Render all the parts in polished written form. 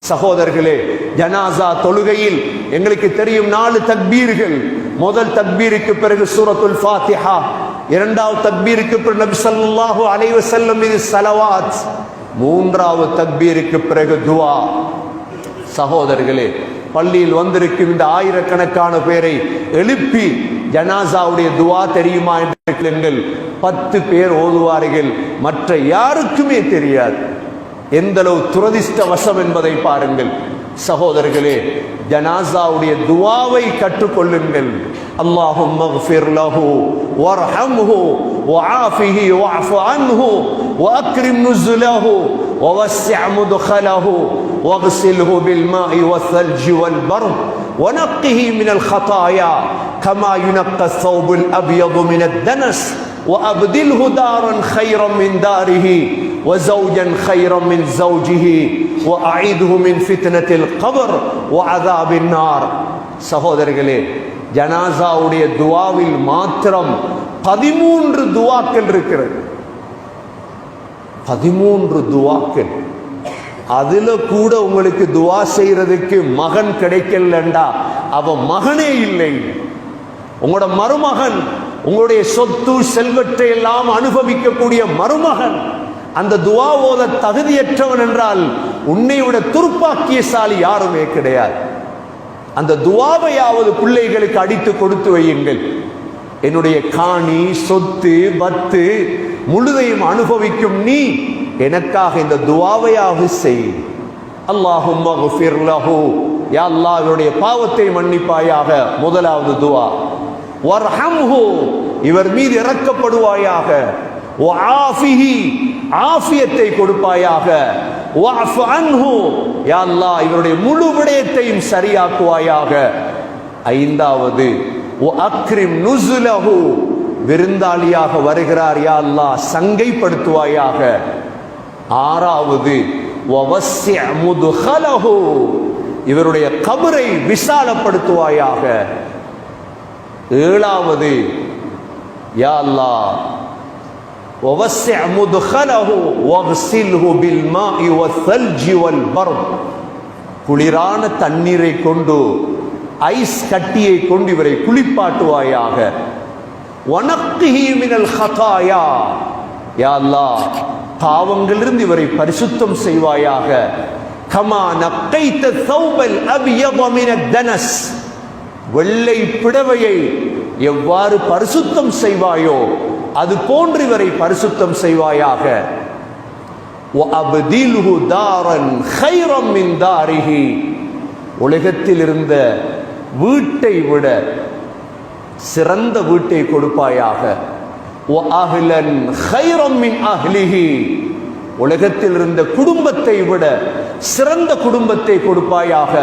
சகோதரர்களே, ஜனாசா தொழுகையில் எங்களுக்கு தெரியும் 4 தக்பீர்கள். முதல் தக்பீருக்கு பிறகு சூரத்துல் ஃபாத்திஹா, இரண்டாவது தக்பீருக்கு பிறகு நபி ஸல்லல்லாஹு அலைஹி வஸல்லம் மீது ஸலவாத், மூன்றாவது தக்பீருக்கு பிறகு துஆ. சகோதரர்களே, பள்ளியில் வந்திருக்கும் இந்த ஆயிரக்கணக்கான பேரை எழுப்பி ஜனாசாவுடைய துஆ தெரியுமா என்று கேளுங்கள். 10 பேர் ஓதுவார்கள், மற்ற யாருக்குமே தெரியாது. எந்த அளவு துரதிஷ்டவசம் என்பதை பாருங்கள். சகோதரர்களே, ஜனாசாவுடைய துஆவை கற்றுக்கொள்ளுங்கள். அல்லாஹும்ம ஃபிர் லஹு வர்ஹம்ஹு வஆஃபிஹி வஅஃபு அன்ஹு வஅக்ரிம் நுஸுலஹு வவஸ்ஸி' முத்கலஹு வக்ஸில்ஹு பில்மாஇ வஸ்ஸல்ஜி வல்பர்த் ونقه من الخطايا كما ينقى الثوب الأبيض من الدنس وأبدله دارا خيرا من داره وزوجا خيرا من زوجه وأعيده من فتنة القبر وعذاب النار. சகோதரர்களே, ஜனாசாவுடைய துஆவில் மாத்திரம் 13 துஆக்கள் இருக்கிறது. 13 துஆக்கள். அதுல கூட உங்களுக்கு துஆ செய்யறதுக்கு மகன் கிடைக்கலண்டா அவன் மகனே இல்லை. உங்களோட மருமகன், உங்களுடைய சொத்து செல்வத்தை எல்லாம் அனுபவிக்கக்கூடிய மருமகன் அந்த துஆ ஓத தகுதியற்றவன் என்றால் உன்னை விட துர்ப்பாக்கியசாலி யாருமே கிடையாது. அந்த துஆவையாவது பிள்ளைகளுக்கு அடித்து கொடுத்து வையுங்கள். என்னுடைய காணி, சொத்து, பத்து முழுதையும் அனுபவிக்கும் நீ எனக்காக இந்த துஆவையாவது செய். அல்லாஹும்ம ஃபிர் லஹு, யா அல்லாஹ் இவருடைய பாவத்தை மன்னிப்பாயாக. முதலாவது துஆ. வர்ஹம்ஹு, இவர் மீது இரக்கப்படுவாயாக. வஆஃபிஹி, ஆஃபியத்தை கொடுப்பாயாக. வஅஃபு அன்ஹு, யா அல்லாஹ் இவருடைய முழு விடயத்தையும் சரியாக்குவாயாக. ஐந்தாவது வஅக்ரிம் நுஸுலஹு, விருந்தாளியாக வருகிறார் யா அல்லாஹ் சங்கைப்படுத்துவாயாக. ஆறாவது வவஸ்ஸி' முத்கலஹு, இவருடைய கபரை விசாலப்படுத்துவாயாக. ஏழாவது யா அல்லாஹ் வவஸ்ஸி' முத்கலஹு வக்ஸில்ஹு பில்மாஇ வஸ்ஸல்ஜி வல்பர்த், குளிரான தண்ணீரை கொண்டு, ஐஸ் கட்டியை கொண்டு இவரை குளிப்பாட்டுவாயாக. வனக்கிஹி மினல் ஹதாயா, யா அல்லாஹ் பாவங்களிலிருந்து இவரை பரிசுத்தம் செய்வாயாக. கமா நக்கைத ஸௌபல் அபியத மினத் தனஸ், வெள்ளை பிடவையை எவ்வாறு பரிசுத்தம் செய்வாயோ அது போன்று இவரை பரிசுத்தம் செய்வாயாக. வஅப்தில்ஹு தாரன் கைரம் மின் தாரிஹி, உலகத்தில் இருந்த வீட்டை விட சிறந்த வீட்டை கொடுப்பாயாக. வஅஹ்லன் கைரம் மின் அஹ்லிஹி, உலகத்தில் இருந்த குடும்பத்தை விட சிறந்த குடும்பத்தை கொடுப்பாயாக.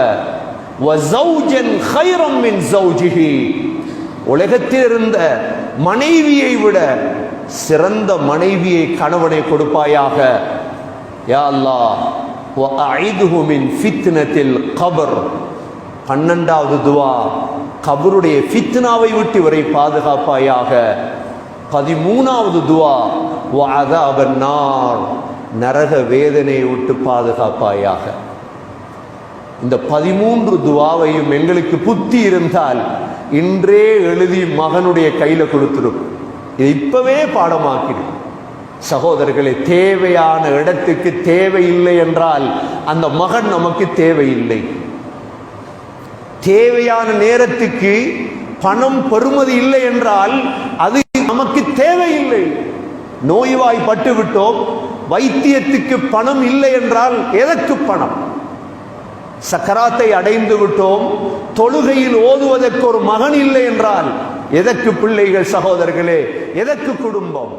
வஸௌஜன் கைரம் மின் ஸௌஜிஹி, உலகத்தில் இருந்த மனைவியை விட சிறந்த மனைவியை கணவனை கொடுப்பாயாக. யா அல்லாஹ் வஅஇதுஹு மின் ஃபித்னத்தில் கபர், 12வது துஆ, கபருடைய ஃபித்னாவை விட்டு இவரை பாதுகாப்பாயாக. 13வது துஆ வஅதாபன் நார், நரக வேதனையை விட்டு பாதுகாப்பாயாக. இந்த 13 துஆவையும் எங்களுக்கு புத்தி இருந்தால் இன்றே எழுதி மகனுடைய கையில கொடுத்துடும். இது இப்பவே பாடமாக்கிடும். சகோதரர்களே, தேவையான இடத்துக்கு தேவையில்லை என்றால் அந்த மகன் நமக்கு தேவையில்லை. தேவையான நேரத்துக்கு பணம் பெறுமதி இல்லை என்றால் அது நமக்கு தேவையில்லை. நோய்வாய்ப்பட்டு விட்டோம், வைத்தியத்துக்கு பணம் இல்லை என்றால் எதற்கு பணம்? சக்கராத்தை அடைந்து விட்டோம், தொழுகையில் ஓதுவதற்கு ஒரு மகன் இல்லை என்றால் எதற்கு பிள்ளைகள்? சகோதரர்களே, எதற்கு குடும்பம்?